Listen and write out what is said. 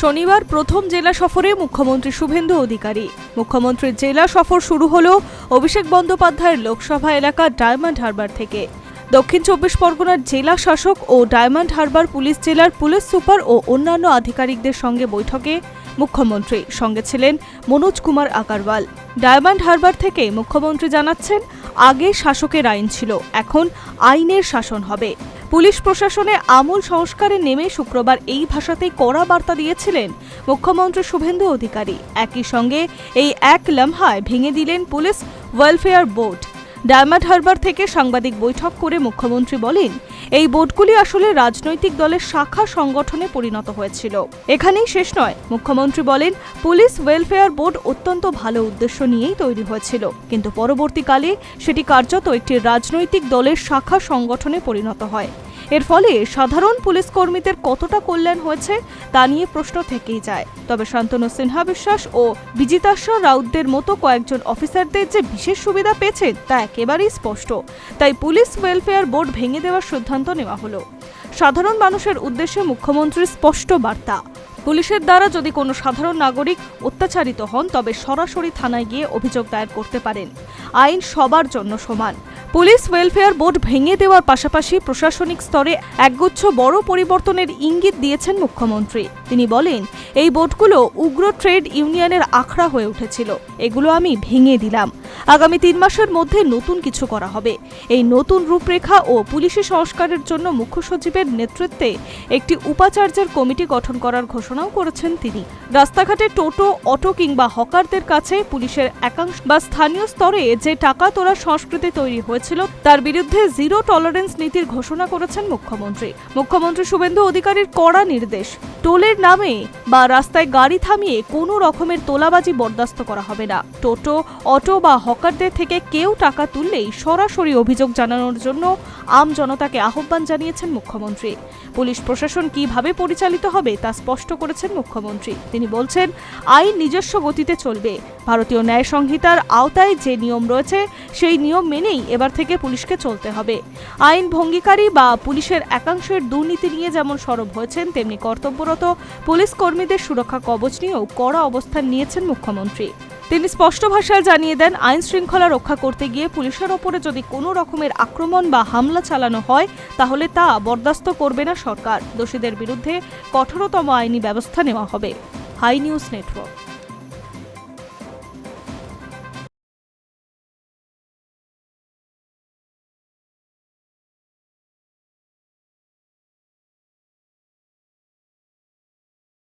শনিবার প্রথম জেলা সফরে মুখ্যমন্ত্রী শুভেন্দু অধিকারী। মুখ্যমন্ত্রীর জেলা সফর শুরু হলো অভিষেক বন্দ্যোপাধ্যায়ের লোকসভা এলাকা ডায়মন্ড হারবার থেকে। দক্ষিণ চব্বিশ পরগনার জেলা শাসক ও ডায়মন্ড হারবার পুলিশ জেলার পুলিশ সুপার ও অন্যান্য আধিকারিকদের সঙ্গে বৈঠকে মুখ্যমন্ত্রী সঙ্গে ছিলেন মনোজ কুমার আগারওয়াল। ডায়মন্ড হারবার থেকে মুখ্যমন্ত্রী জানাচ্ছেন, আগে শাসকের আইন ছিল, এখন আইনের শাসন হবে। পুলিশ প্রশাসনে আমূল সংস্কারে নেমে শুক্রবার এই ভাষাতেই কড়া বার্তা দিয়েছিলেন মুখ্যমন্ত্রী শুভেন্দু অধিকারী। একই সঙ্গে এই এক লম্হায় ভেঙে দিলেন police welfare board. Diamond Harbour থেকে সাংবাদিক বৈঠক করে মুখ্যমন্ত্রী বলেন, এই বোর্ডগুলি আসলে রাজনৈতিক দলের শাখা সংগঠনে পরিণত হয়েছিল। এখানেই শেষ নয়। মুখ্যমন্ত্রী বলেন, পুলিশ ওয়েলফেয়ার বোর্ড অত্যন্ত ভালো উদ্দেশ্য নিয়েই তৈরি হয়েছিল, কিন্তু পরবর্তীকালে সেটি কার্যত একটি রাজনৈতিক দলের শাখা সংগঠনে পরিণত হয়। এর ফলে সাধারণ পুলিশ কর্মীদের কতটা কল্যাণ হয়েছে তা নিয়ে প্রশ্ন থেকেই যায়। তবে শান্তনু সিনহা বিশ্বাস ও বিজিতাশ্বর রাউতদের মতো কয়েকজন অফিসারদের যে বিশেষ সুবিধা পেয়েছেন তা একেবারেই স্পষ্ট। তাই পুলিশ ওয়েলফেয়ার বোর্ড ভেঙে দেওয়ার সিদ্ধান্ত নেওয়া হলো। সাধারণ মানুষের উদ্দেশ্যে মুখ্যমন্ত্রীর স্পষ্ট বার্তা, পুলিশের দ্বারা যদি কোনো সাধারণ নাগরিক অত্যাচারিত হন তবে সরাসরি থানায় গিয়ে অভিযোগ দায়ের করতে পারেন। আইন সবার জন্য সমান। পুলিশ ওয়েলফেয়ার বোর্ড ভেঙে দেওয়ার পাশাপাশি প্রশাসনিক স্তরে একগুচ্ছ বড় পরিবর্তনের ইঙ্গিত দিয়েছেন মুখ্যমন্ত্রী। তিনি বলেন, এই বোর্ডগুলো উগ্র ট্রেড ইউনিয়নের আখড়া হয়ে উঠেছিল, এগুলো আমি ভেঙে দিলাম। আগামী 3 মাসের মধ্যে নতুন কিছু করা হবে। এই নতুন রূপরেখা ও পুলিশি সংস্কারের জন্য মুখ্য সচিবের নেতৃত্বে একটি উপাচার্যের কমিটি গঠন করার ঘোষণাও করেছেন তিনি। রাস্তাঘাটে টোটো, অটো কিংবা হকারদের কাছে পুলিশের একাংশ বা স্থানীয় স্তরে যে টাকা তোলার সংস্কৃতি তৈরি হয়েছিল তার বিরুদ্ধে জিরো টলারেন্স নীতির ঘোষণা করেছেন মুখ্যমন্ত্রী। মুখ্যমন্ত্রী শুভেন্দু অধিকারীর কড়া নির্দেশ, টোলের নামে বা রাস্তায় গাড়ি থামিয়ে কোনো রকমের তোলাবাজি বরদাস্ত করা হবে না। টোটো, অটো বা হকারদের থেকে কেউ টাকা তুললেই সরাসরি অভিযোগ জানানোর জন্য আম জনতাকে আহ্বান জানিয়েছেন মুখ্যমন্ত্রী। পুলিশ প্রশাসন কিভাবে পরিচালিত হবে তা স্পষ্ট করেছেন মুখ্যমন্ত্রী। তিনি বলছেন, আইন নিজস্ব গতিতে চলবে। ভারতীয় ন্যায় সংহিতার আওতায় যে নিয়ম রয়েছে সেই নিয়ম মেনেই এবার থেকে পুলিশকে চলতে হবে। আইন ভঙ্গিকারী বা পুলিশের একাংশের দুর্নীতি নিয়ে যেমন সরব হয়েছেন, তেমনি কর্তব্যরত পুলিশ কর্মীদের সুরক্ষা কবচ নিয়েও কড়া অবস্থান নিয়েছেন মুখ্যমন্ত্রী। তিনি স্পষ্ট ভাষায় জানিয়ে দেন, আইন শৃঙ্খলা রক্ষা করতে গিয়ে পুলিশের ওপরে যদি কোনো রকমের আক্রমণ বা হামলা চালানো হয় তাহলে তা বরদাস্ত করবে না সরকার। দোষীদের বিরুদ্ধে কঠোরতম আইনি ব্যবস্থা নেওয়া হবে। High News network.